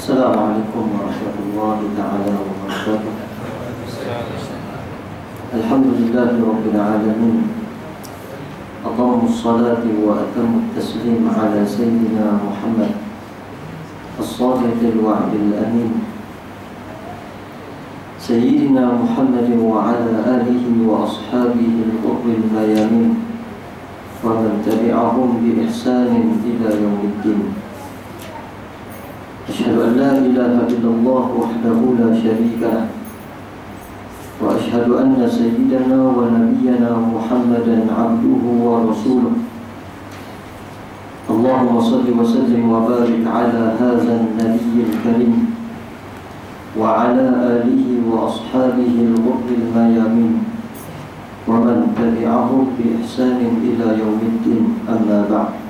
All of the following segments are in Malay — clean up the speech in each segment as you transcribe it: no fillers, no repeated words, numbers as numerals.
Assalamualaikum warahmatullahi ta'ala wabarakatuh. Alhamdulillahi rabbil alamin. Aqamus salati wa atamut taslim ala sayyidina Muhammad as-sadiqil wa'dil amin, sayyidina Muhammadin wa ala alihi wa ashabihi al-qurril mayamin, wa man tabi'ahum bi ihsanin ila yaumiddin. Asyhadu an la ilaha illallah wahdahu la syarika lah, wa asyhadu anna sayyidana wa nabiyyana Muhammadan abduhu wa rasuluh. Allahumma salli wa sallim wa barik ala hadzal nabiyyil karim wa ala alihi wa ashabihi al-qurril mayamin, wa man tabi'ahum bi ihsanin ila yaumiddin. Amma ba'd.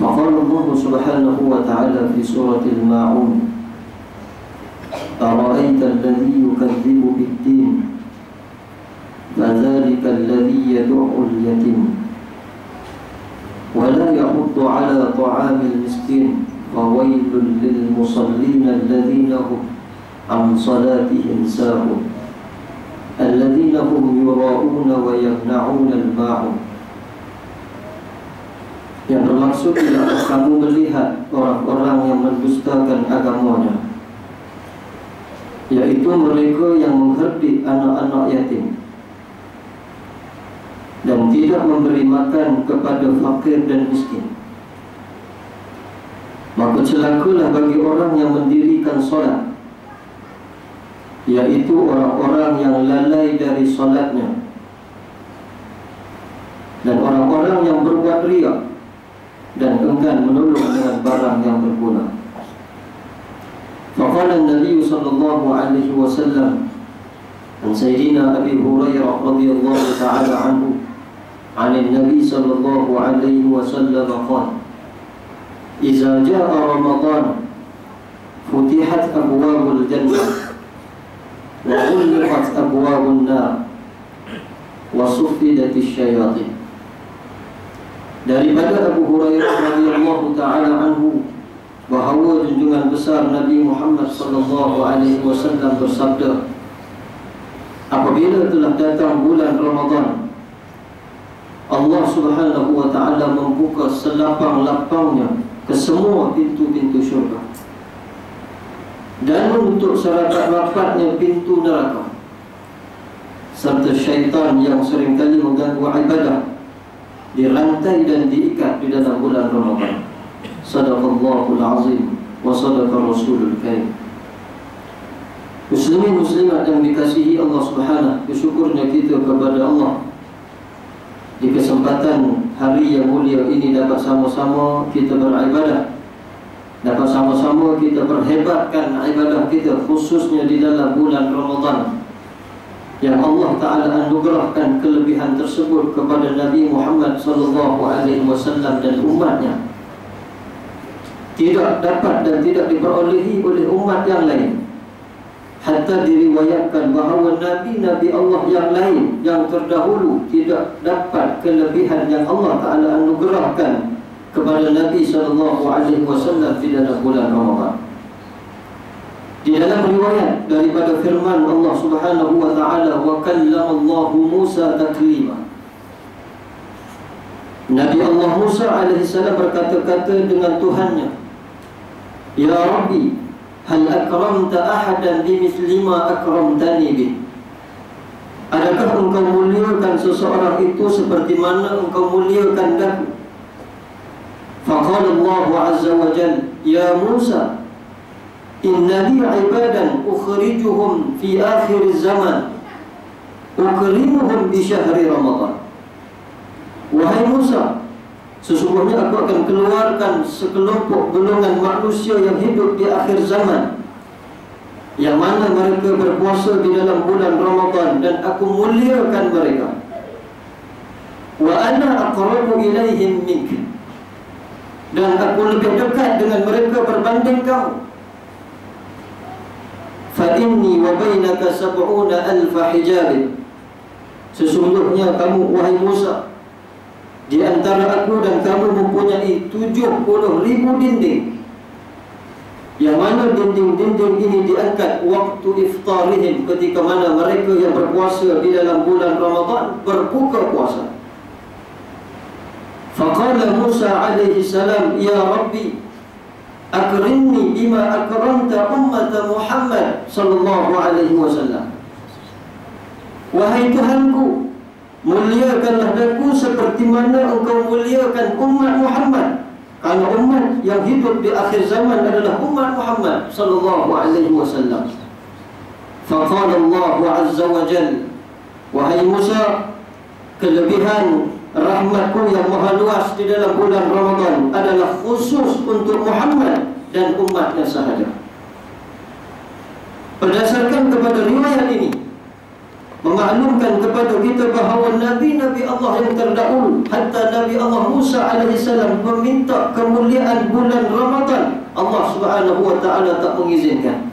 فقال الله سبحانه وتعالى في سورة الماعون: أرأيت الذي يكذب بالدين فذلك الذي يدع اليتيم ولا يحض على طعام المسكين فويل للمصلين الذين هم عن صلاتهم ساهون الذين هم يراءون ويمنعون الماعون. Yang bermaksud bila kamu melihat orang-orang yang mendustakan agamanya, yaitu mereka yang mengherdik anak-anak yatim dan tidak memberi makan kepada fakir dan miskin, maka celakalah bagi orang yang mendirikan solat, yaitu orang-orang yang lalai dari solatnya, dan orang-orang yang berbuat riya dan enggan menolong dengan barang yang berguna. Faqala an-nabiy sallallahu alaihi wasallam an sayyidina Abi Hurairah radhiyallahu ta'ala anhu an an-nabiy sallallahu alaihi wasallam qala: "Idza jaa'a Ramadan futihat abwabul jannah wa ghulqat abwabun nar wa suffidatis syayatin." Daripada Abu Hurairah radhiyallahu ta'ala anhu bahawa junjungan besar Nabi Muhammad sallallahu alaihi wasallam bersabda, apabila telah datang bulan Ramadan, Allah Subhanahu wa ta'ala membuka selapang-lapangnya ke semua pintu-pintu syurga dan menutup serapat-rapatnya pintu neraka, serta syaitan yang seringkali mengganggu ibadah dirantai dan diikat di dalam bulan Ramadan. Sadaqallahul azim wa sadaqa rasulul karim. Muslimin muslimat yang dikasihi Allah Subhanahu, bersyukurnya kita kepada Allah di kesempatan hari yang mulia ini dapat sama-sama kita beribadah, dapat sama-sama kita perhebatkan ibadah kita, khususnya di dalam bulan Ramadan yang Allah Ta'ala anugerahkan kelebihan tersebut kepada Nabi Muhammad sallallahu alaihi wasallam dan umatnya. Tidak dapat dan tidak diperolehi oleh umat yang lain. Hatta diriwayatkan bahawa Nabi-Nabi Allah yang lain yang terdahulu tidak dapat kelebihan yang Allah Ta'ala anugerahkan kepada Nabi sallallahu alaihi wasallam di dalam bulan Ramadan. Di dalam riwayat daripada firman Allah Subhanahu wa ta'ala, wa kallamallahu Musa taklima. Nabi Allah Musa alaihi salam berkata-kata dengan Tuhannya, Ya Rabbi, hal akramta ahadan bimithli ma akramtani bih. Adakah engkau muliakan seseorang itu seperti mana engkau muliakan aku? Faqala Allah azza wa jalla, Ya Musa, inna li ibadan ukhrijuhum fi akhir zaman ukrimuhum bi syahri Ramadan. Wahai Musa, sesungguhnya aku akan keluarkan sekelompok golongan manusia yang hidup di akhir zaman, yang mana mereka berpuasa di dalam bulan Ramadan, dan aku muliakan mereka. Wa ana aqrabu ilaihim mink, dan aku lebih dekat dengan mereka berbanding kamu. Fa inni wa bainaka sab'una alfa hijab. Sesungguhnya kamu wahai Musa, di antara aku dan kamu mempunyai 70,000 dinding. yang mana dinding-dinding ini diangkat waktu iftarihim, ketika mana mereka yang berpuasa di dalam bulan Ramadan berbuka puasa. Faqala Musa alaihi salam, ya Rabbi akrimni bima akramta ummat Muhammad sallallahu alaihi wasallam. Wahai Tuhanku, muliakanlah aku seperti mana engkau muliakan umat Muhammad. Karena umat yang hidup di akhir zaman adalah umat Muhammad sallallahu alaihi wasallam. Faqala Allah azza wa jalla, wahai Musa, kelebihan rahmatku yang maha luas di dalam bulan Ramadan adalah khusus untuk Muhammad dan umatnya sahaja. Berdasarkan kepada riwayat ini, memaklumkan kepada kita bahawa Nabi-Nabi Allah yang terdahulu, hatta Nabi Allah Musa alaihissalam meminta kemuliaan bulan Ramadan, Allah subhanahu wa ta'ala tak mengizinkan.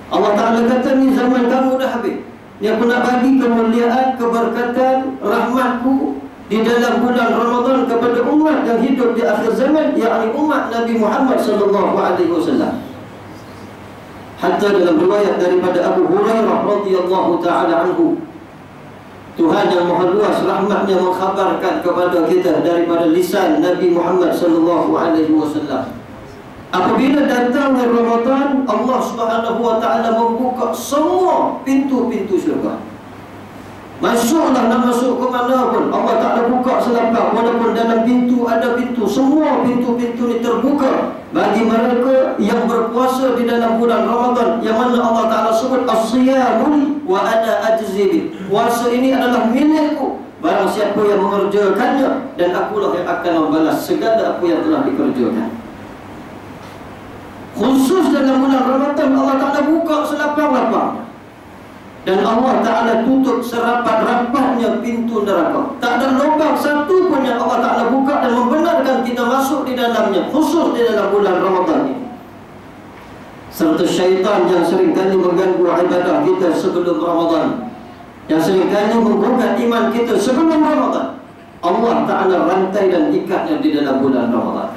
Allah ta'ala kata, ni zaman kamu dah habis, ni aku nak bagi kemuliaan, keberkatan, rahmatku di dalam bulan Ramadan kepada umat yang hidup di akhir zaman, yakni umat Nabi Muhammad sallallahu alaihi wasallam. Hatta dalam riwayat daripada Abu Hurairah radhiyallahu ta'ala anhu, Tuhan yang maha luas rahmatnya mengkhabarkan kepada kita daripada lisan Nabi Muhammad sallallahu alaihi wasallam, apabila datang Ramadan, Allah subhanahu wa ta'ala membuka semua pintu-pintu syurga. Masuklah, nak masuk ke mana pun Allah Ta'ala buka selapang. Walaupun dalam pintu ada pintu, semua pintu-pintu ni terbuka bagi mereka yang berpuasa di dalam bulan Ramadan, yang mana Allah Ta'ala sebut as-siyamun wa ana ajzibi. Puasa ini adalah milikku, barang siapa yang mengerjakannya, dan akulah yang akan membalas segala apa yang telah dikerjakan. Khusus dalam bulan Ramadan Allah Ta'ala buka selapang-lapang, dan Allah Ta'ala tutup serapat-rapatnya pintu neraka. Tak ada lubang satu pun yang Allah Ta'ala buka dan membenarkan kita masuk di dalamnya, khusus di dalam bulan Ramadan ini. Serta syaitan yang seringkali mengganggu ibadah kita sebelum Ramadan, yang seringkali menggugat iman kita sebelum Ramadan, Allah Ta'ala rantai dan ikatnya di dalam bulan Ramadan.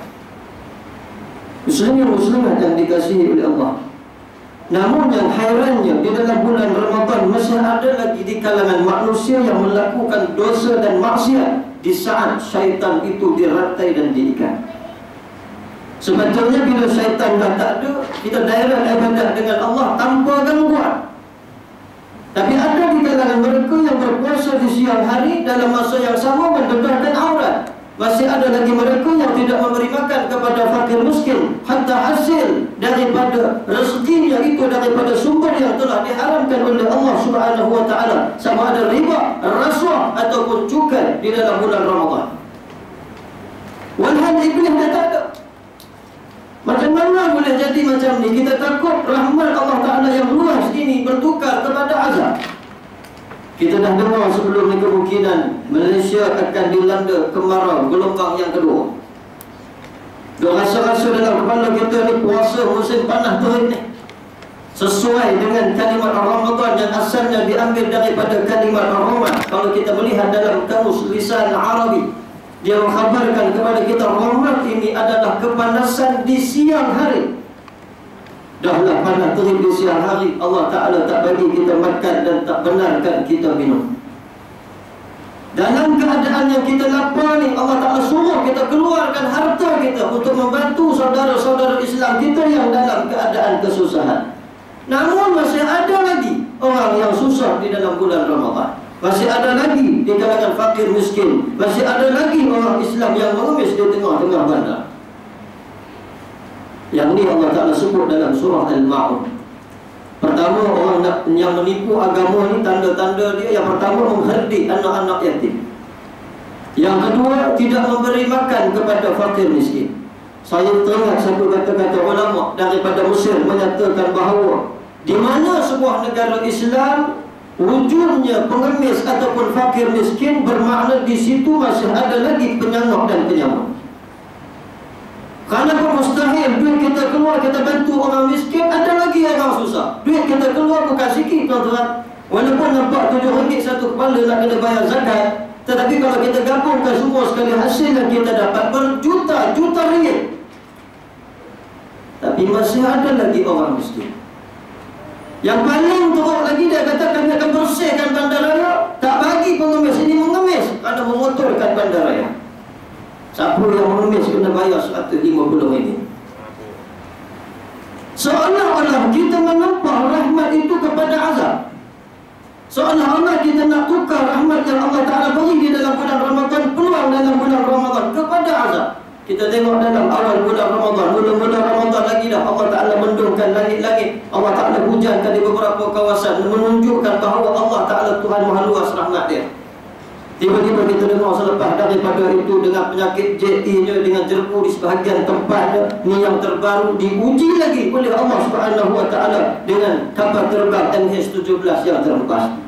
Muslimin-muslimat yang dikasihi oleh Allah, namun yang hairannya, di dalam bulan Ramadan masih ada lagi di kalangan manusia yang melakukan dosa dan maksiat di saat syaitan itu dirantai dan diikat. Sebetulnya bila syaitan dah tak ada, kita direct ibadah dengan Allah tanpa gangguan. Tapi ada di kalangan mereka yang berpuasa di siang hari, dalam masa yang sama mendedahkan aurat. Masih ada lagi mereka yang tidak memberi makan kepada fakir miskin, hatta hasil daripada rezekinya itu daripada sumber yang telah diharamkan oleh Allah Subhanahu wa ta'ala, sama ada riba, rasuah ataupun cukai di dalam bulan Ramadan. Walhal iblis dah tak ada. Macam mana boleh jadi macam ni? Kita takut rahmat Allah Ta'ala yang luas ini bertukar kepada azab. Kita dah dengar sebelum ni kemungkinan Malaysia akan dilanda kemarau gelombang yang kedua. Dia rasa-rasa dalam kepala kita ni puasa musim panas terik ni, sesuai dengan kalimat Ramadan yang asalnya diambil daripada kalimat Ramadan. Kalau kita melihat dalam kamus lisan Arabi, dia mengkhabarkan kepada kita Ramadan ini adalah kepanasan di siang hari. Dahlah panas terik di siang hari, Allah Ta'ala tak bagi kita makan dan tak benarkan kita minum. Dalam keadaan yang kita lapar ni, Allah Ta'ala suruh kita keluarkan harta kita untuk membantu saudara-saudara Islam kita yang dalam keadaan kesusahan. Namun masih ada lagi orang yang susah di dalam bulan Ramadan. Masih ada lagi di kalangan fakir miskin. Masih ada lagi orang Islam yang mengemis di tengah-tengah bandar. Yang ni Allah Ta'ala sebut dalam surah Al-Ma'un. Pertama, orang yang menipu agama ni, tanda-tanda dia, yang pertama mengherdik anak-anak yatim. Yang kedua, tidak memberi makan kepada fakir miskin. Saya teringat satu kata-kata ulama daripada Mesir menyatakan bahawa di mana sebuah negara Islam wujudnya pengemis ataupun fakir miskin, bermakna di situ masih ada lagi penyangak dan penyamuk. Kerana mustahil duit kita keluar kita bantu orang miskin, ada lagi orang susah. Duit kita keluar bukan sikit, tuan-tuan. Walaupun nampak RM7 satu kepala nak kena bayar zakat, tetapi kalau kita gabungkan semua sekali hasil yang kita dapat berjuta-juta ringgit. Tapi Tapi masih ada lagi orang miskin. Yang paling teruk lagi, dia kata kami akan bersihkan bandaraya, tak bagi pengemis ini mengemis kerana mengotorkan bandaraya. Siapa yang mengemis kena bayar 150 ini. Seolah-olah kita menempah rahmat itu kepada azab. Seolah-olah kita nak tukar rahmat yang Allah Ta'ala beri di dalam bulan Ramadan, peluang dalam bulan Ramadan kepada azab. Kita tengok dalam awal bulan Ramadan, mula-mula Ramadan lagi dah Allah Ta'ala mendungkan langit-langit, Allah Ta'ala hujankan di beberapa kawasan, menunjukkan bahawa Allah Ta'ala Tuhan Maha Luas rahmat dia. Tiba-tiba kita dengar selepas daripada itu dengan penyakit JE-nya, dengan jerbu di sebahagian tempatnya, ni yang terbaru diuji lagi oleh Allah Subhanahu Wa Ta'ala dengan kapal terbang MH17 yang terlepas.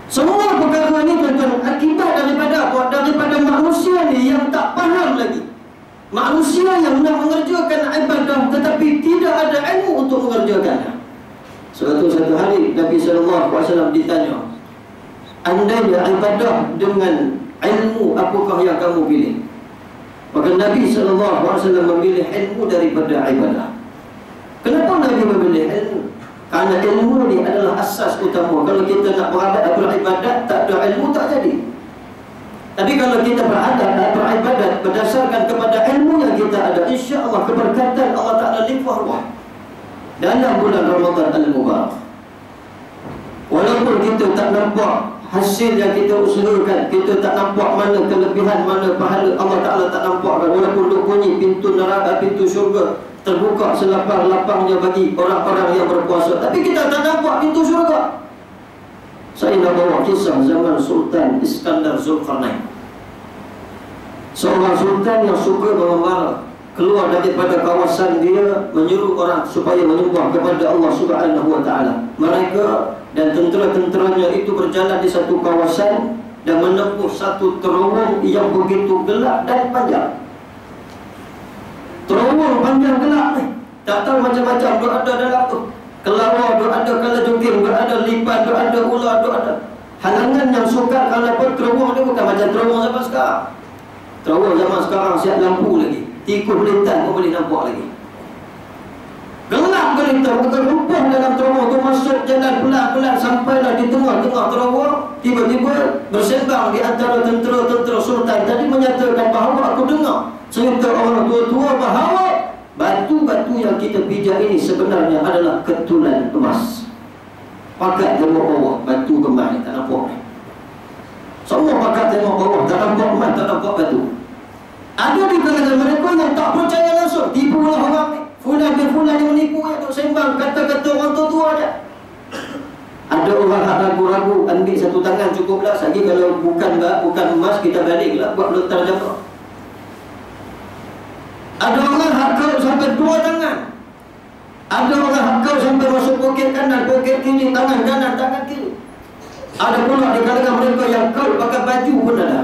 Semua perkara ini tuan-tuan akibat daripada apa? Daripada manusia ni yang tak faham lagi. Manusia yang nak mengerjakan ibadah tetapi tidak ada ilmu untuk mengerjakannya. Suatu hari Nabi SAW ditanya, andainya ibadah dengan ilmu, apakah yang kamu pilih? Maka Nabi SAW memilih ilmu daripada ibadah. Kenapa Nabi memilih ilmu? Kerana ilmu ni adalah asas utama. Kalau kita nak beribadat, tak ada ilmu tak jadi. Tapi kalau kita beribadat berdasarkan kepada ilmu yang kita ada, insya-Allah keberkatan Allah Ta'ala limpah ruah dalam bulan Ramadan al-Mubarak. Walaupun kita tak nampak hasil yang kita usahakan, kita tak nampak mana kelebihan, mana pahala, Allah Ta'ala tak nampakkan. Walaupun duk bunyi pintu neraka, pintu syurga terbuka selapang-lapangnya bagi orang-orang yang berpuasa, tapi kita tak nampak pintu syurga. Saya nak bawa kisah zaman Sultan Iskandar Zulkarnain. Seorang sultan yang suka mengembara, keluar daripada kawasan dia, menyuruh orang supaya menyembah kepada Allah Subhanahu Wa Ta'ala. Mereka dan tentera-tenteranya itu berjalan di satu kawasan dan menempuh satu terowong yang begitu gelap dan panjang. Terowong panjang gelap ni, tak tahu macam-macam berada dalam tu. Kelawar berada, kalajengking berada, lipat berada, ular berada. Halangan yang sukar kerana terowong ni bukan macam terowong zaman sekarang. Terowong zaman sekarang siap lampu lagi, tikus lintas pun boleh nampak lagi. Gelap gelita, bukan rumpah dalam terowong tu, masuk jalan pelan-pelan sampailah di tengah-tengah terowong. Tiba-tiba bersembang di antara tentera-tentera sultan tadi menyatakan bahawa aku dengar cerita orang tua-tua bahawa batu-batu yang kita pijak ini sebenarnya adalah ketulan emas. Pakat tengok bawah, batu kembar ni tak nampak ni. Semua pakat tengok bawah, tak nampak emas, tak nampak batu. Ada di kalangan mereka yang tak percaya langsung, tipulah orang ni. Fulan bin fulan yang menipu, yang duk sembang kata-kata orang tua-tua je. Ada orang yang ragu-ragu, ambil satu tangan cukuplah. Lagi kalau bukan emas, kita baliklah buat lontar jamrah. Ada orang hakau sampai 2 tangan. Ada orang hakau sampai masuk poket kanan, poket kiri, tangan kanan, tangan kiri. Ada pula di kalangan mereka yang kau pakai baju pun ada.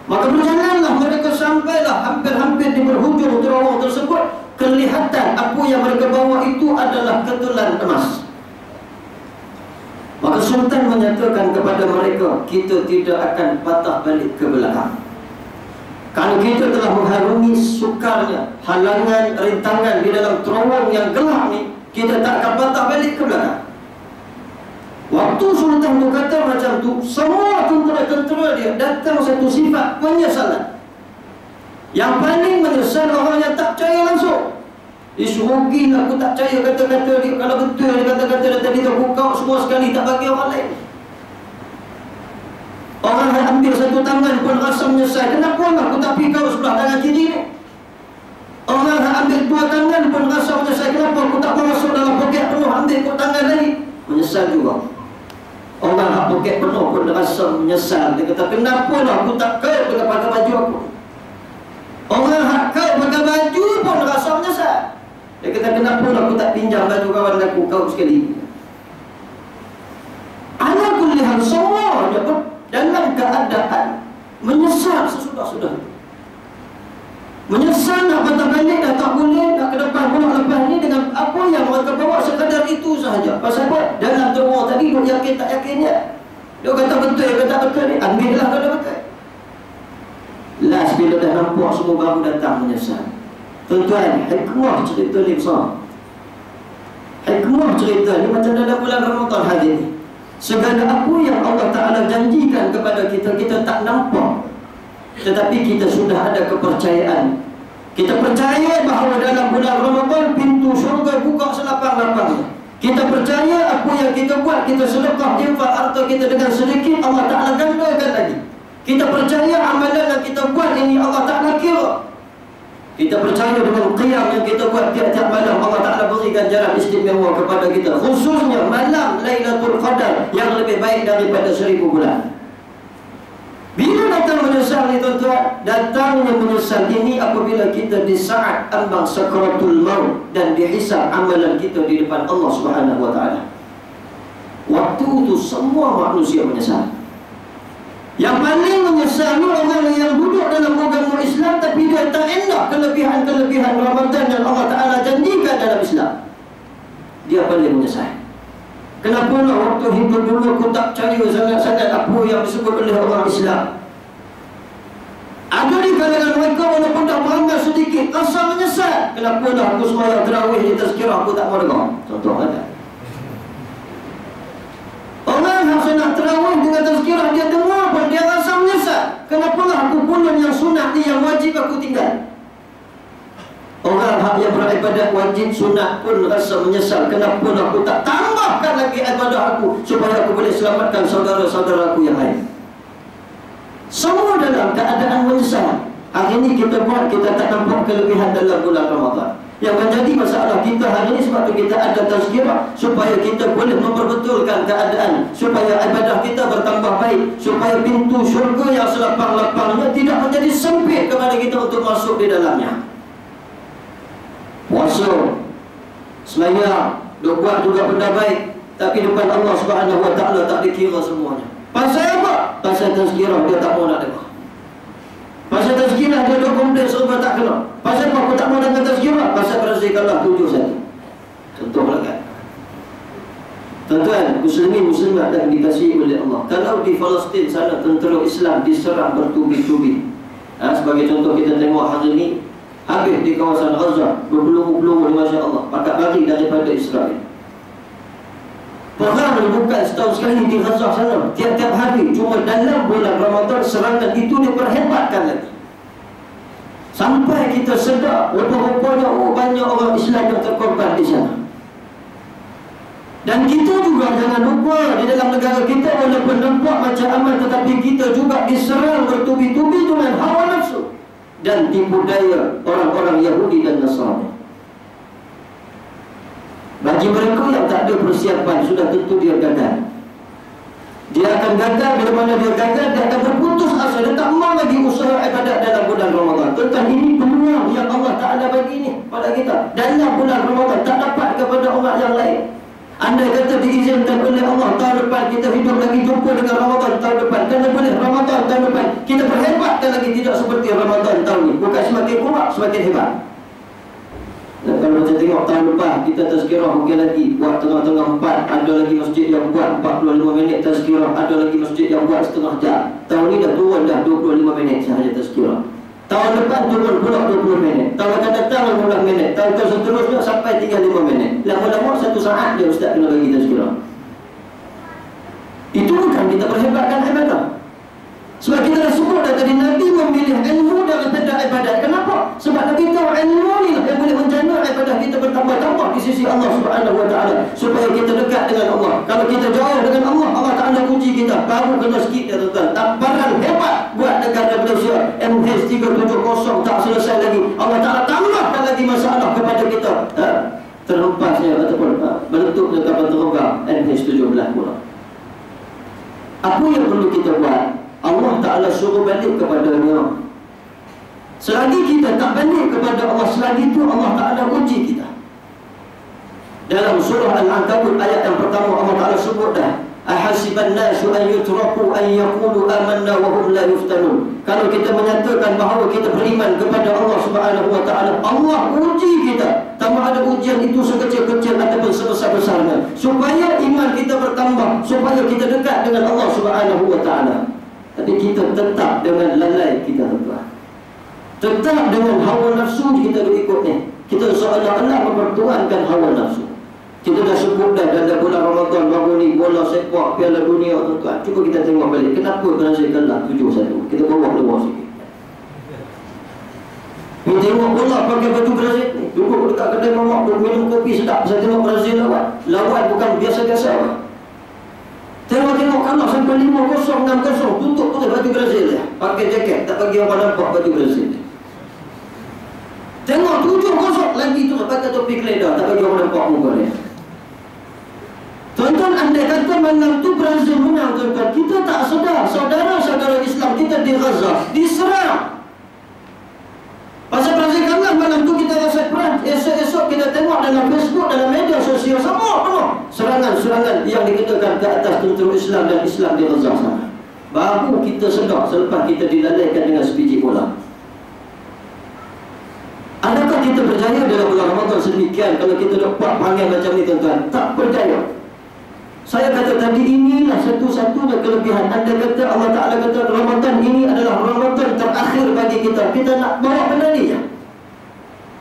Maka berjalanlah mereka sampailah hampir-hampir di berhujung terowong tersebut. Kelihatan apa yang mereka bawa itu adalah ketulan emas. Maka Sultan menyatakan kepada mereka, kita tidak akan patah balik ke belakang. Kalau kita telah mengharungi sukarnya, halangan, rintangan di dalam terowong yang gelap ni, kita tak akan patah balik ke belakang. Waktu Sultan itu kata macam tu, semua tentera-tentera dia datang satu sifat penyesalan. Yang paling menyesal orang yang tak percaya langsung. Disurugilah aku tak percaya kata-kata dia. Kalau betul dia kata-kata dia tadi terbuka semua sekali, tak bagi orang lain. Orang yang ambil satu tangan pun rasa menyesal. Kenapa aku tak pergi kau sebelah tangan kiri ni? Orang yang ambil 2 tangan pun rasa menyesal. Kenapa aku tak masuk dalam poket penuh, ambil kau tangan lagi? Menyesal juga. Orang yang poket penuh pun rasa menyesal. Dia kata, kenapa aku tak kau dengan pakai baju aku? Orang yang kau pakai baju pun rasa menyesal. Dia kata, kenapa aku tak pinjam baju kawan aku kau sekali? Ala kulli hal, semua dia pun dalam keadaan menyesal sesudah-sudah. Menyesal nak patah balik dah tak boleh, nak ke depan pula lepas ni dengan apa yang mereka bawa sekadar itu sahaja. Pasal apa? Dalam terowong tadi dia yakin tak yakinnya. Dia kata betul, dia kata betul ni, ambillah kalau betul. Last bila dah nampak semua baru datang menyesal. Tuan-tuan, hikmah cerita ni besar. Hikmah cerita ni macam dalam bulan Ramadan hari ni. Segala apa yang Allah Ta'ala janjikan kepada kita, kita tak nampak, tetapi kita sudah ada kepercayaan. Kita percaya bahawa dalam bulan Ramadan pintu syurga buka selapang-lapangnya. Kita percaya apa yang kita buat, kita sedekah, infak harta kita dengan sedikit, Allah Ta'ala gandakan lagi. Kita percaya amalan yang kita buat ini Allah Ta'ala kira. Kita percaya dengan qiyam yang kita buat tiap-tiap malam, Allah Ta'ala beri ganjaran istimewa kepada kita, khususnya malam Lailatul Qadar yang lebih baik daripada 1000 bulan. Bila datang menyesal ni tuan-tuan? Datangnya menyesal ini apabila kita di saat ambang sakaratul maut dan dihisab amalan kita di depan Allah Subhanahu wa Ta'ala. Waktu itu semua manusia menyesal. Yang paling menyesal orang yang duduk dalam agama Islam tapi dia tak elak kelebihan-kelebihan Ramadan yang Allah Ta'ala janjikan dalam Islam. Dia paling menyesal. Kenapa lah waktu hidup dulu aku tak percaya sangat-sangat apa yang disebut oleh orang Islam. Ada di kalangan mereka walaupun dah beramal sedikit rasa menyesal. Kenapa lah aku sembahyang tarawih di tazkirah aku tak mau dengar. Contoh kan? Orang yang sunat tarawih dengan tazkirah dia dengar pun dia rasa menyesal. Kenapa lah aku punya yang sunat ni yang wajib aku tinggal. Orang yang beribadat wajib sunat pun rasa menyesal. Kenapa lah aku tak tambahkan lagi ibadah aku supaya aku boleh selamatkan saudara-saudara aku yang lain. Semua dalam keadaan menyesal. Hari ini kita buat, kita tak nampak kelebihan dalam bulan Ramadan. Yang menjadi masalah kita hari ini sebab itu kita ada tazkirah supaya kita boleh memperbetulkan keadaan, supaya ibadah kita bertambah baik, supaya pintu syurga yang selapang-lapangnya tidak menjadi sempit kepada kita untuk masuk di dalamnya. Puasa, sembahyang, buat juga benda baik, tapi depan Allah Subhanahu wa Ta'ala tak dikira semuanya. Pasal apa? Pasal tazkirah dia tak mau nak dengar. Pasal tazkirah dia duk komplain serba tak kena. Pasal apa aku tak mau dengar tazkirah? Pasal berzikirlah 7 saja. Contohlah kan. Tuan-tuan, muslimin muslimat yang dikasihi oleh Allah. Kalau di Palestin sana tentera Islam diserang bertubi-tubi. Sebagai contoh kita tengok hari ini habis di kawasan Gaza berpeluru-peluru, masya-Allah, pakat lari daripada Israel. Perang bukan setahun sekali di Gaza sana, tiap-tiap hari. Cuma dalam bulan Ramadan serangan itu diperhebatkan lagi. Sampai kita sedar rupa-rupanya banyak orang Islam yang terkorban di sana. Dan kita juga jangan lupa di dalam negara kita walaupun nampak macam aman, tetapi kita juga diserang bertubi-tubi dengan hawa nafsu dan tipu daya orang-orang Yahudi dan Nasrani. Bagi mereka yang tak ada persiapan, sudah tentu dia gagal. Dia akan gagal. Bila mana dia gagal, dia akan berputus asa. Dia tak mau lagi usaha ibadat dalam bulan Ramadan. Tentang ini peluang yang Allah Ta'ala bagi ini pada kita. Dalam bulan Ramadan tak dapat kepada orang yang lain. Andai kata diizinkan oleh Allah tahun depan kita hidup lagi jumpa dengan Ramadan tahun depan, kerana boleh Ramadan tahun depan kita berhebatkan lagi, tidak seperti Ramadan tahun ini. Bukan semakin kuat, semakin hebat. Dan kalau kita tengok tahun depan, kita tazkirah mungkin lagi buat tengah-tengah 4, ada lagi masjid yang buat 45 minit tazkirah, ada lagi masjid yang buat setengah jam. Tahun ni dah turun dah 25 minit sahaja tazkirah. Tahun depan turun pula 20 minit. Tahun akan datang 15 minit. Tahun seterusnya sampai tinggal 5 minit. Lama-lama 1 saat dia ustaz kena bagi tazkirah. Itu bukan kita berhebatkan ibadah. Sebab kita dah sebut dah tadi, Nabi memilih ilmu daripada ibadat. Kenapa? Sebab Nabi tahu ilmu ni lah yang boleh menjana ibadah kita bertambah-tambah di sisi Allah Subhanahu wa Ta'ala, supaya kita dekat dengan Allah. Kalau kita jauh dengan Allah, Allah Ta'ala uji kita. Baru kena sikit ya tuan-tuan. Tamparan hebat buat negara Malaysia. MH370 tak selesai lagi. Allah Ta'ala tambahkan lagi masalah kepada kita. Terhempasnya ataupun bentuknya kapal terbang MH17 pula. Apa yang perlu kita buat? Allah Ta'ala suruh balik kepadanya. Selagi kita tak balik kepada Allah, selagi itu Allah Ta'ala uji kita. Dalam surah Al-Ankabut ayat yang pertama Allah Ta'ala sebut dah, ahasiban nasu an yutraku an yaqulu amanna wa hum la yuftanun. Kalau kita menyatakan bahawa kita beriman kepada Allah Subhanahu wa Ta'ala, Allah uji kita. Tambah ada ujian itu sekecil-kecil ataupun sebesar-besarnya, supaya iman kita bertambah, supaya kita dekat dengan Allah Subhanahu wa Ta'ala. Tapi kita tetap dengan lalai kita, tuan. Tetap dengan hawa nafsu kita ikut ni. Kita seolah-olah mempertuankan hawa nafsu. Kita dah sebut dah dalam bulan Ramadan baru ni bola sepak Piala Dunia tuan-tuan. Cuba kita tengok balik. Kenapa Brazil kalah 7-1? Kita bawa keluar sikit. Ni tengok bola pakai baju Brazil ni. Duduk dekat kedai mamak, duduk minum kopi sedap. Saya tengok Brazil lawan. Lawan bukan biasa-biasa. Tengok-tengok kalah sampai 5-0, 6-0. Tutup pakai baju Brazil dia. Pakai jaket, tak bagi orang nampak baju Brazil. Tengok 7-0 lagi tu pakai topi keledar, tak bagi orang nampak muka dia. Tuan-tuan, andai kata malam tu Brazil menang, tuan-tuan, kita tak sedar saudara-saudara Islam kita di Gaza diserang. Pasal Brazil kalah malam tu kita rasa perang. Esok-esok kita tengok dalam Facebook, dalam media sosial semua penuh serangan-serangan yang dikenakan ke atas tentera Islam dan Islam di Gaza sana. Baru kita sedar selepas kita dilalaikan dengan sebiji bola. Adakah kita percaya dalam bulan Ramadan sedemikian kalau kita dapat panggil macam ni, tuan-tuan? Tak percaya. Saya kata tadi, inilah satu-satunya kelebihan. Anda kata Allah Ta'ala kata Ramadan ini adalah Ramadan terakhir bagi kita. Kita nak bawa benda ni ya.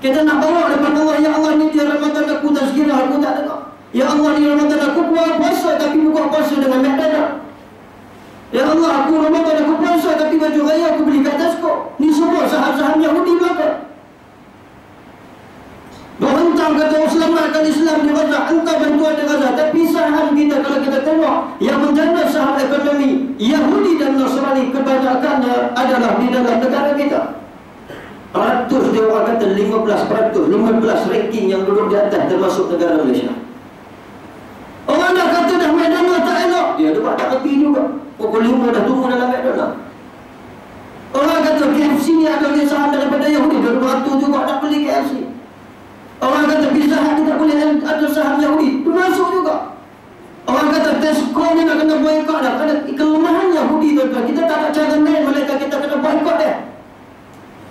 Kita nak bawa depan Allah, ya Allah ni dia Ramadan aku tazkirah, aku tak dengar. Ya Allah ni Ramadan aku puasa tapi buka puasa dengan McDonald. Ya Allah aku Ramadan aku puasa tapi baju raya aku beli kat Tesco. Ni semua saham-saham Yahudi belaka. Berhentang kata selamatkan Islam di Gaza, entah bantuan di Gaza. Tapi saham kita kalau kita tengok yang menjana saham ekonomi Yahudi dan Nasrani kebanyakannya adalah di dalam negara kita. Ratus dia orang kata 15% ranking yang duduk di atas termasuk negara Malaysia. Orang dah kata dah McDonald tak elok, dia dapat tak kerti juga. Pukul 5 dah tunggu dalam McDonald. Orang kata KFC ni ada saham daripada Yahudi, dia beratur juga nak beli KFC. Orang kata Pizza Hut tak boleh ada saham Yahudi, itu masuk juga. Orang kata Tesco ni nak kena boykot dah. Kerana kelemahan Yahudi, tuan-tuan. Kita tak ada cara main, mereka kita kena boykot dia.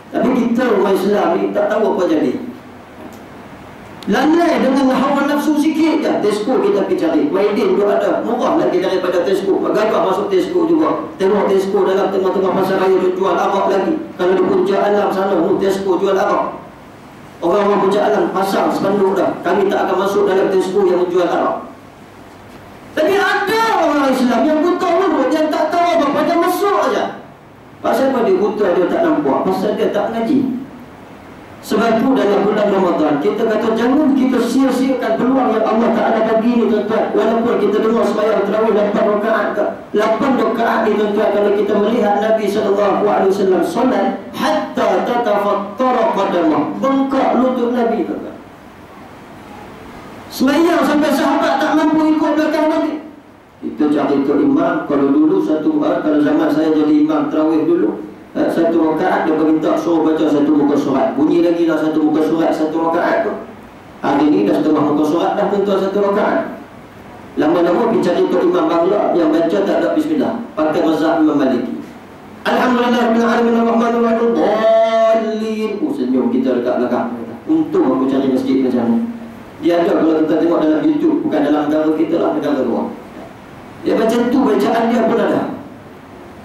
Tapi kita umat Islam ni tak tahu apa jadi. Lalai dengan hawa nafsu sikit je. Tesco kita pergi cari. Maidin tu ada, murah lagi daripada Tesco. Gagah masuk Tesco juga. Tengok Tesco dalam tengah-tengah pasar raya dia jual arak lagi. Kalau di Puncak Alam sana, Tesco jual arak. Orang-orang Puncak Alam pasang spanduk dah, kami tak akan masuk dalam Tesco yang menjual arak. Tapi ada orang Islam yang buta huruf, yang tak tahu apa-apa, dia masuk aja. Pasal apa dia buta, dia tak nampak? Pasal dia tak ngaji. Sebab itu dalam bulan Ramadan kita kata jangan kita sia-siakan peluang yang Allah Ta'ala bagi ni, tuan-tuan. Walaupun kita dengar sembahyang tarawih 8 rakaat ke 8 rakaat ni, tuan-tuan, kalau kita melihat Nabi SAW solat hatta tatafattara qadamah, bengkak lutut Nabi, tuan-tuan. Sembahyang sampai sahabat tak mampu ikut belakang Nabi. Itu cari tu imam. Kalau dulu kalau zaman saya jadi imam tarawih dulu, satu rakaat dia minta suruh baca satu muka surat. Bunyi lagi lah satu muka surat satu rakaat tu. Hari ni dah setengah muka surat dah tentu satu rakaat. Lama-lama pergi cari Tok Imam Bangla yang baca tak ada bismillah, pakai mazhab Imam Maliki. Alhamdulillah rabbil alamin arrahmanir rahim dhalin. Senyum kita dekat belakang. Untung aku cari masjid macam ni. Dia ada kalau kita tengok dalam YouTube, bukan dalam negara kita lah, negara luar. Dia macam tu bacaan dia pun ada.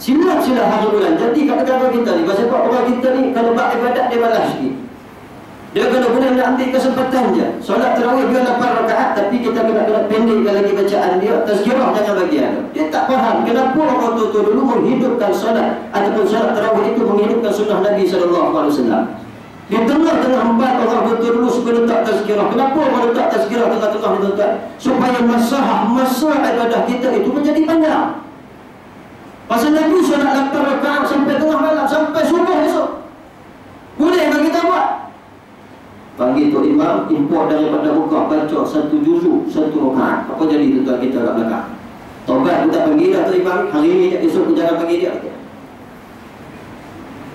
Silap-silap hari bulan. Jadi kat negara kita ni, pasal orang kita ni kalau buat ibadat dia malas sikit. Dia kena boleh nak ambil kesempatan je. Solat tarawih dia 8 rakaat, tapi kita kena pendekkan lagi bacaan dia. Tazkirah jangan bagi ada. Dia tak faham kenapa orang tua dulu menghidupkan solat ataupun solat tarawih itu menghidupkan sunnah Nabi SAW. Di tengah-tengah 4 orang tua dulu suka letak tazkirah. Kenapa orang letak tazkirah tengah-tengah ni, tuan-tuan? Supaya masa ibadah kita itu menjadi banyak. Pasal Nabi solat 8 rakaat sampai tengah malam, sampai subuh esok. Boleh bagi kita buat. Panggil Tok Imam, import daripada Bukhari, baca satu juzuk, satu rakaat. Apa jadi tuan-tuan kita kat belakang? Taubat pun tak panggil dah Tok Imam. Hari ni esok pun jangan panggil dia.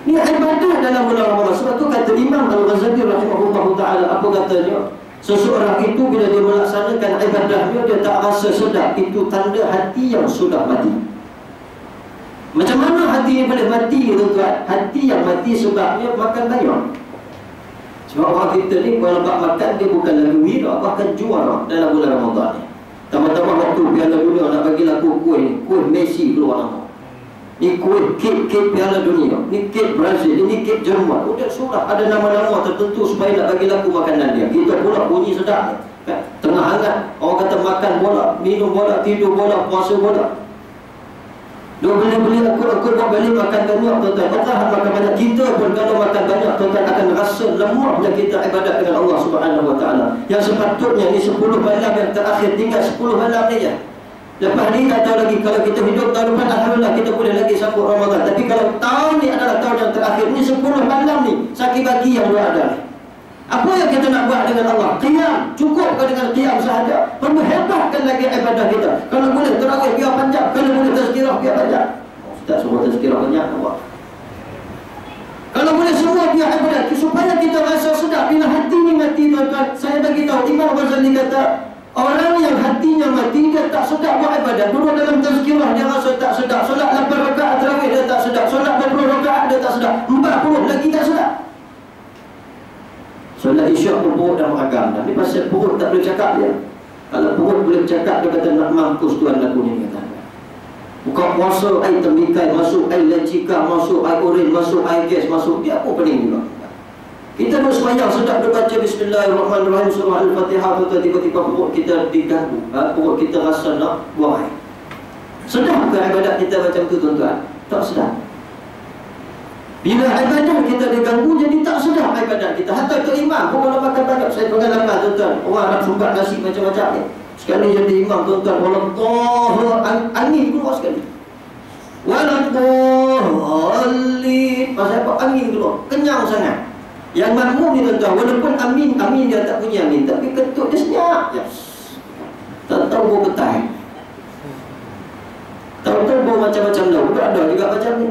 Ini ibadah dalam bulan Ramadan. Sebab tu kata Imam Al-Ghazali rahimahullah ta'ala, apa katanya? Seseorang itu bila dia melaksanakan ibadahnya, dia tak rasa sedap. Itu tanda hati yang sudah mati. Macam mana hati yang boleh mati, tuan-tuan? Hati yang mati sebabnya makan banyak. Sebab orang kita ni kalau bak makan, dia bukan lagi wira, bahkan juara dalam bulan Ramadan ni. Tambah-tambah waktu Piala Dunia nak bagi laku kuih Messi keluar nama. Ni kuih kek Piala Dunia, ni kek Brazil, ini kek Jerman. Udah surah ada nama-nama tertentu supaya nak bagi laku makanan dia. Kita pula bunyi sedap kan? Tengah hangat, orang kata makan bola, minum bola, tidur bola, puasa bola. Dia beli aku buat balik makan banyak, tuan-tuan. Orang makan banyak, kita pun kalau makan banyak, tuan-tuan akan rasa lemahnya kita ibadat dengan Allah Subhanahu Wa Taala. Yang sepatutnya ni 10 malam yang terakhir, tinggal 10 malam ni je. Lepas ni tak tahu lagi, kalau kita hidup tahun depan, alhamdulillah kita boleh lagi sambut Ramadan. Tapi kalau tahun ni adalah tahun yang terakhir, ni 10 malam ni sakit bagi yang ada. Apa yang kita nak buat dengan Allah? Qiyam, cukup ke dengan qiyam sahaja? Perlu hebatkan lagi ibadah kita. Kalau boleh tarawih biar panjang, kalau boleh tazkirah biar panjang. Ustaz semua tazkirah banyak apa? Kalau boleh semua biar ibadah, supaya kita rasa sedap. Bila hati ni mati, tuan-tuan, saya bagi tahu Imam Ghazali kata, orang yang hatinya mati, dia tak sedap buat ibadat. Duduk dalam tazkirah, dia rasa tak sedap. Solat 8 rakaat tarawih, dia tak sedap. Solat 20 rakaat, dia tak sedap. 40 lagi tak sedap. Solat isyak pun perut dah meragam. Tapi pasal perut tak boleh cakap dia. Kalau perut boleh cakap, dia kata nak mampus Tuhan laku ni, kata. Buka puasa, air tembikai masuk, air lecika masuk, air urin masuk, air gas masuk. Dia apa pening juga. Kita nak semayang sedap dia baca Bismillahirrahmanirrahim surah Al-Fatihah, tiba-tiba perut kita diganggu, perut kita rasa nak buang air. Sedap ke ibadat kita macam tu, tuan-tuan? Tak sedap. Bila ibadat kita diganggu, jadi tak sedap ibadat kita. Hatta ke imam pun kalau makan banyak, saya pengalaman, tuan-tuan, orang nak sumbat nasi macam-macam ni. Sekali jadi imam, tuan-tuan, wallahuh, angin keluar sekali. Wallahuh, pasal apa? Angin keluar, kenyang sangat. Yang makmum ni, tuan-tuan, walaupun amin dia tak punya amin, tapi ketuk dia senyap. Yes. Tak tahu bau petai. Tahu-tahu bau macam-macam dah. Ada juga macam ni.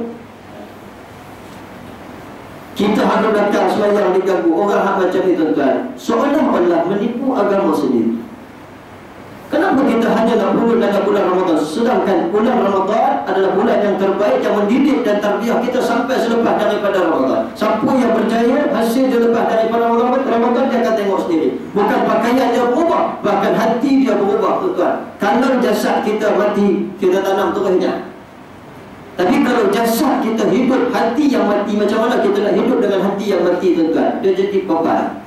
Kita harus datang semayang diganggu orang macam ni, tuan-tuan. Seolah-olah menipu agama sendiri. Kenapa kita hanya nak bulan dalam bulan Ramadan, sedangkan bulan Ramadan adalah bulan yang terbaik yang mendidik dan tarbiyah kita sampai selepas daripada Ramadan. Siapa yang percaya hasil dia lepas daripada Ramadan, dia akan tengok sendiri. Bukan pakaian dia berubah, bahkan hati dia berubah, tuan-tuan. Kalau jasad kita mati, kita tanam terusnya. Tapi kalau jasad kita hidup, hati yang mati, macam mana kita nak hidup dengan hati yang mati, tuan-tuan? Dia jadi bebal.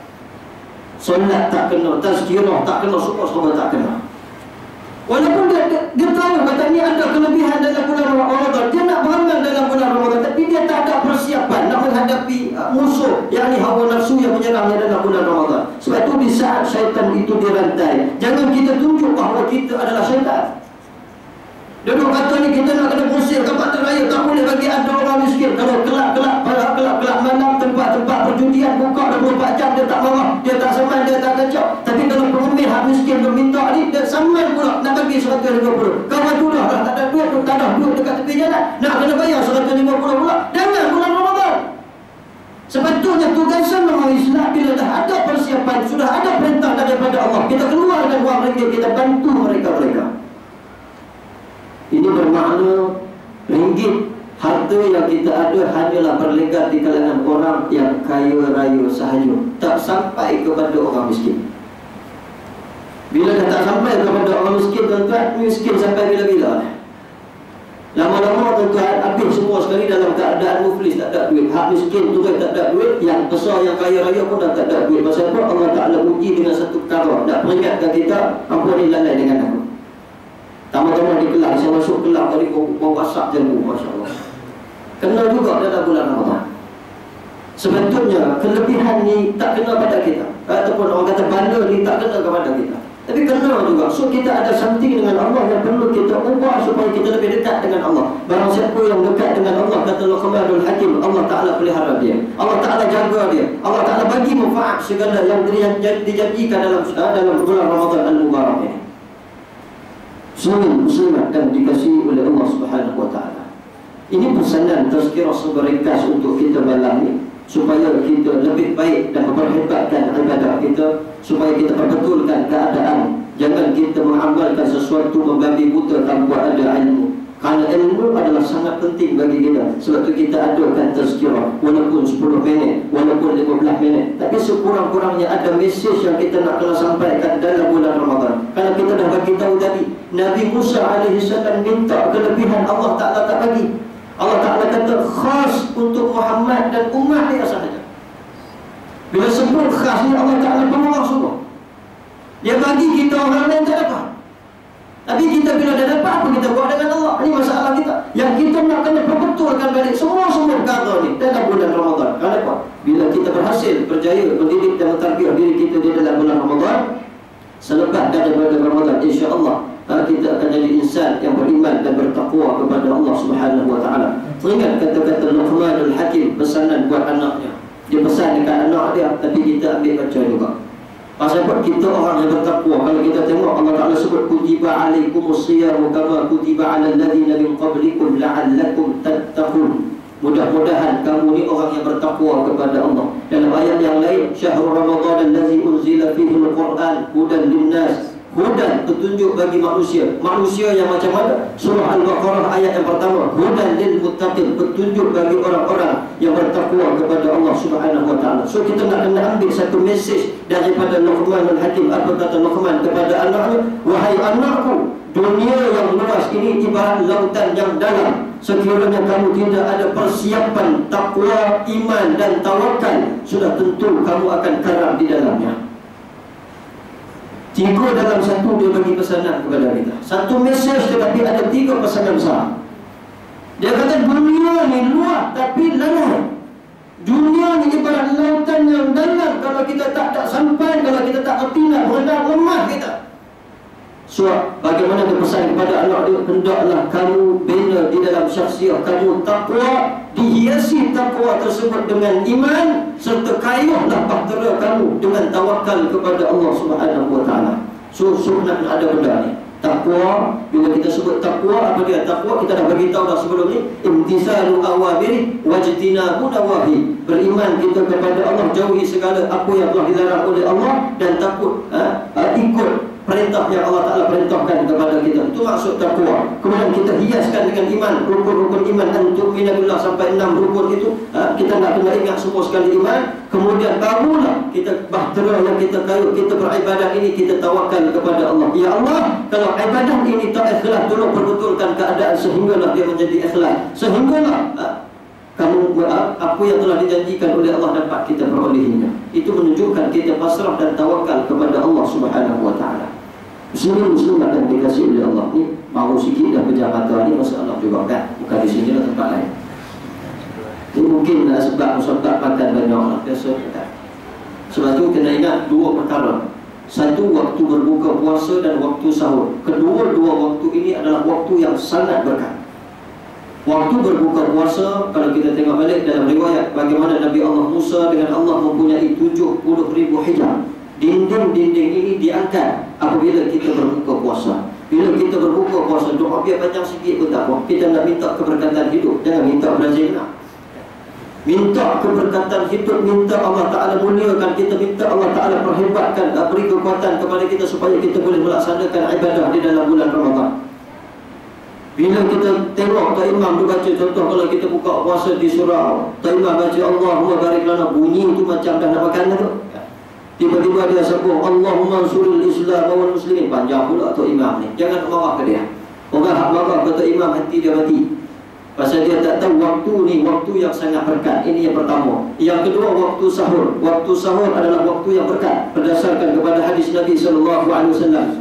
Solat tak kena, tazkirah tak kena, semua tak kena. Walaupun dia tahu kata ni ada kelebihan dalam bulan Ramadan, dia nak beramal dalam bulan Ramadan, tapi dia tak ada persiapan nak menghadapi musuh, yakni hawa nafsu yang menyerangnya dalam bulan Ramadan. Sebab itu di saat syaitan itu dirantai, jangan kita tunjuk bahawa kita adalah syaitan. Duduk kata ni kita nak kena bersih kampung raya, tak boleh bagi ada orang miskin. Kalau kelak malam tempat-tempat perjudian buka 24 jam, dia tak marah, dia tak saman, dia tak kacau. Tapi kalau pengemis hak miskin berminta ni, dia saman pula nak bagi 150. Kawan tu dah tak ada duit, tak ada duit dekat tepi jalan, nak kena bayar 150 pula. Jangan bulan Ramadan. Sepatutnya tugasan orang Islam bila dah ada persiapan, sudah ada perintah daripada Allah, kita keluarkan wang ringgit, kita bantu mereka-mereka. Ini bermakna ringgit harta yang kita ada hanyalah berlegar di kalangan orang yang kaya raya sahaja, tak sampai kepada orang miskin. Bila dah tak sampai kepada orang miskin, tuan-tuan, miskin sampai bila-bila. Lama-lama, tuan-tuan, habis semua sekali dalam keadaan muflis, tak ada duit. Hak miskin tu tak ada duit, yang besar, yang kaya raya pun dah tak ada duit. Pasal apa? Allah Ta'ala uji dengan satu perkara, nak peringatkan kita, ampun lalai dengan aku. Tama-tama di kelab, saya masuk kelab tadi bau asap jambu, Masya Allah. Kena juga dalam bulan Ramadan. Sebetulnya kelebihan ni tak kena pada kita, ataupun orang kata benda ni tak kena kepada kita, tapi kena juga. So kita ada something dengan Allah yang perlu kita ubah supaya kita lebih dekat dengan Allah. Barang siapa yang dekat dengan Allah, kata Luqmanul Hakim, Allah Ta'ala pelihara dia, Allah Ta'ala jaga dia, Allah Ta'ala bagi manfaat segala yang dijanjikan dalam bulan Ramadan Al-Mubarak ini. Muslimat dan dikasihi oleh Allah Subhanahu Wa Taala. Ini pesanan tazkirah seberingkas untuk kita malam ni, supaya kita lebih baik dan memperhebatkan ibadah kita, supaya kita perbetulkan keadaan. Jangan kita mengamalkan sesuatu membabi buta tanpa ada ilmu. Kerana ilmu adalah sangat penting bagi kita. Sebab itu kita adakan tazkirah, walaupun 10 minit, walaupun 15 minit, tapi sekurang-kurangnya ada mesej yang kita nak kena sampaikan dalam bulan Ramadan. Kalau kita dah bagi tahu tadi, Nabi Musa AS minta kelebihan, Allah Ta'ala tak bagi. Allah Ta'ala kata khas untuk Muhammad dan umat dia sahaja. Bila sebut khas ni, Allah Ta'ala penuh semua. Dia bagi kita orang lain tak dapat. Tapi kita bila dah dapat, apa kita buat dengan Allah? Ini masalah kita. Yang kita nak kena perbetulkan balik semua perkara ni dalam bulan Ramadan. Kenapa? Bila kita berhasil, berjaya mendidik dan mentarbiyah diri kita di dalam bulan Ramadan, selepas daripada Ramadan, insya-Allah kita akan jadi insan yang beriman dan bertakwa kepada Allah Subhanahu wa taala. Teringat kata-kata Luqmanul Hakim, pesanan buat anaknya. Dia pesan dekat anak dia, tapi kita ambil baca juga. Pasal kita orang yang bertakwa, kalau kita tengok Allah Ta'ala sebut kutiba alaikumus siyamu kama kutiba alal ladzina min qablikum la'allakum tattaqun. Mudah-mudahan kamu ni orang yang bertakwa kepada Allah. Dalam ayat yang lain, syahrul ramadan allazi unzila fihi al-Quran hudan linnas. Hudan, petunjuk bagi manusia. Manusia yang macam mana? Surah Al-Baqarah ayat yang pertama, hudan lil muttaqin, petunjuk bagi orang-orang yang bertakwa kepada Allah Subhanahu wa taala. So kita nak kena ambil satu mesej daripada Luqmanul Hakim. Apa kata Luqman kepada anaknya? Wahai anakku, dunia yang luas ini ibarat lautan yang dalam. Sekiranya kamu tidak ada persiapan takwa, iman dan tawakal, sudah tentu kamu akan karam di dalamnya. Tiga dalam satu dia bagi pesanan kepada kita. Satu mesej tetapi ada tiga pesanan besar. Dia kata dunia ni luas tapi lalai. Dunia ni ibarat lautan yang dalam. Kalau kita tak sampai, kalau kita tak erti nak berenang, lemah kita. So, bagaimana dia pesan kepada anak dia? Hendaklah kamu bina di dalam syakhsiah kamu takwa, dihiasi takwa tersebut dengan iman, serta kayuhlah bahtera kamu dengan tawakal kepada Allah Subhanahu wa taala. So nak ada benda ni. Takwa, bila kita sebut takwa, apa dia takwa? Kita dah bagi tahu dah sebelum ni, imtisalu awamiri wajtinabu nawahi. Beriman kita kepada Allah, jauhi segala apa yang telah dilarang oleh Allah, dan takut ikut perintah yang Allah Ta'ala perintahkan kepada kita. Itu maksud takwa. Kemudian kita hiaskan dengan iman, rukun-rukun iman, antum minallah sampai 6 rukun itu. Kita nak kena ingat semua sekali iman. Kemudian barulah kita bahtera yang kita kayu, kita beribadah ini, kita tawakal kepada Allah. Ya Allah, kalau ibadah ini tak ikhlas, tolong perbetulkan keadaan sehinggalah dia menjadi ikhlas. Sehinggalah kamu apa yang telah dijanjikan oleh Allah dapat kita perolehinya. Itu menunjukkan kita pasrah dan tawakal kepada Allah Subhanahu wa taala. Muslimin-muslimat yang dikasihi oleh Allah ni, baru sikit dah pejam mata ni masalah juga kan. Bukan di sini lah, tempat lain. Ini mungkin sebab musabab makan banyak lah. Biasa kan. Sebab tu kena ingat dua perkara. Satu, waktu berbuka puasa dan waktu sahur. Kedua-dua waktu ini adalah waktu yang sangat berkah. Waktu berbuka puasa, kalau kita tengok balik dalam riwayat bagaimana Nabi Allah Musa dengan Allah mempunyai 70,000 hijab. Dinding-dinding ini diangkat apabila kita berbuka puasa. Bila kita berbuka puasa, doa biar panjang sikit pun tak apa. Kita nak minta keberkatan hidup, jangan minta berazina. Minta keberkatan hidup, minta Allah Ta'ala muliakan kita, minta Allah Ta'ala perhebatkan, beri kekuatan kepada kita supaya kita boleh melaksanakan ibadah di dalam bulan Ramadan. Bila kita tengok Tok Imam tu baca, contoh kalau kita buka puasa di surau, Tok Imam baca Allahumma barik lana, bunyi tu macam dah nak makan tu. Tiba-tiba dia sebut Allahumma ansuril Islam wal muslimin. Panjang pula Tok Imam ni. Jangan marah ke dia. Orang hak marah ke Tok Imam, hati dia mati. Pasal dia tak tahu waktu ni waktu yang sangat berkat. Ini yang pertama. Yang kedua, waktu sahur. Waktu sahur adalah waktu yang berkat berdasarkan kepada hadis Nabi SAW.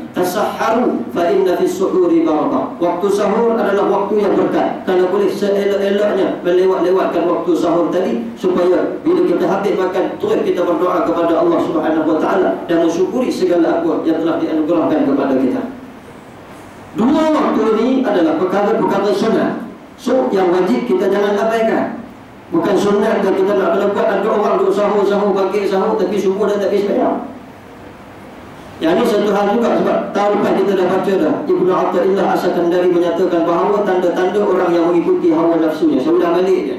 Tasahharu fa inna fis suhuri barakah. Waktu sahur adalah waktu yang berkat. Kalau boleh seelok-eloknya melewat-lewatkan waktu sahur tadi, supaya bila kita habis makan terus kita berdoa kepada Allah Subhanahu wa taala dan mensyukuri segala apa yang telah dianugerahkan kepada kita. Dua waktu ini adalah perkara-perkara sunat. So yang wajib kita jangan abaikan. Bukan sunat dan kita nak kena buat. Ada orang duduk sahur-sahur, bagi sahur, tapi semua dah tak habis bayar. Yang ini satu hal juga, sebab tahun lepas kita dah baca dah, Ibnu Athaillah As-Sakandari menyatakan bahawa tanda-tanda orang yang mengikuti hawa nafsunya. Saya ulang balik je.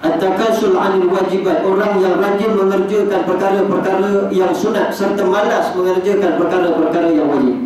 At-takasul 'anil wajibat, orang yang rajin mengerjakan perkara-perkara yang sunat serta malas mengerjakan perkara-perkara yang wajib.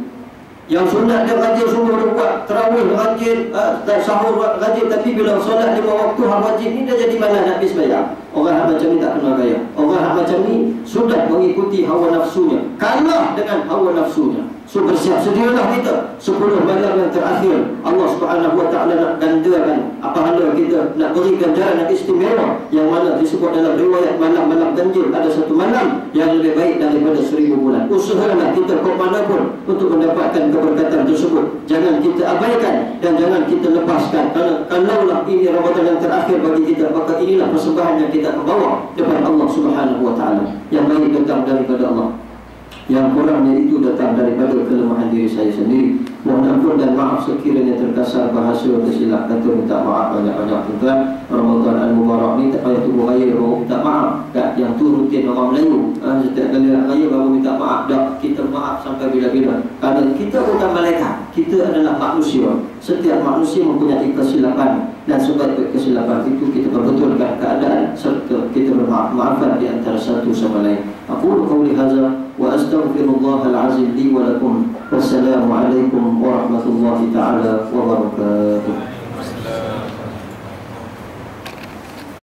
Yang sunat dia rajin semua buat, tarawih rajin, sahur rajin, tapi bila solat 5 waktu hak wajib ni dia jadi malas nak habis bayar. Orang hak macam ni tak kena gaya. Orang hak macam ni sudah mengikuti mengikuti hawa nafsunya, kalah dengan hawa nafsunya. So bersiap sedialah kita 10 malam yang terakhir. Allah Subhanahu wa taala nak gandakan pahala kita, nak beri ganjaran yang istimewa, yang mana disebut dalam riwayat malam-malam ganjil ada satu malam yang lebih baik daripada 1000 bulan. Usahalah kita ke mana pun untuk mendapatkan keberkatan tersebut. Jangan kita abaikan dan jangan kita lepaskan. Kalaulah ini Ramadan yang terakhir bagi kita, maka inilah persembahan yang kita bawa depan Allah Subhanahu wa taala. Yang baik datang daripada Allah, yang kurangnya itu datang daripada kelemahan diri saya sendiri. Mohon ampun dan maaf sekiranya terkasar bahasa, tersilap kata, minta maaf banyak-banyak tuan. Ramadan Al-Mubarak ni tak payah tunggu raya baru minta maaf. Tak, yang tu rutin orang Melayu. Setiap kali raya baru minta maaf. Tak, kita maaf sampai bila-bila. Kerana kita bukan malaikat, kita adalah manusia. Setiap manusia mempunyai kesilapan, dan sebaik-baik kesilapan itu kita perbetulkan keadaan serta kita bermaaf-maafan di antara satu sama lain. Aku qauli hadza wa astaghfirullahal azim li wa lakum. Wassalamu alaikum warahmatullahi taala wabarakatuh.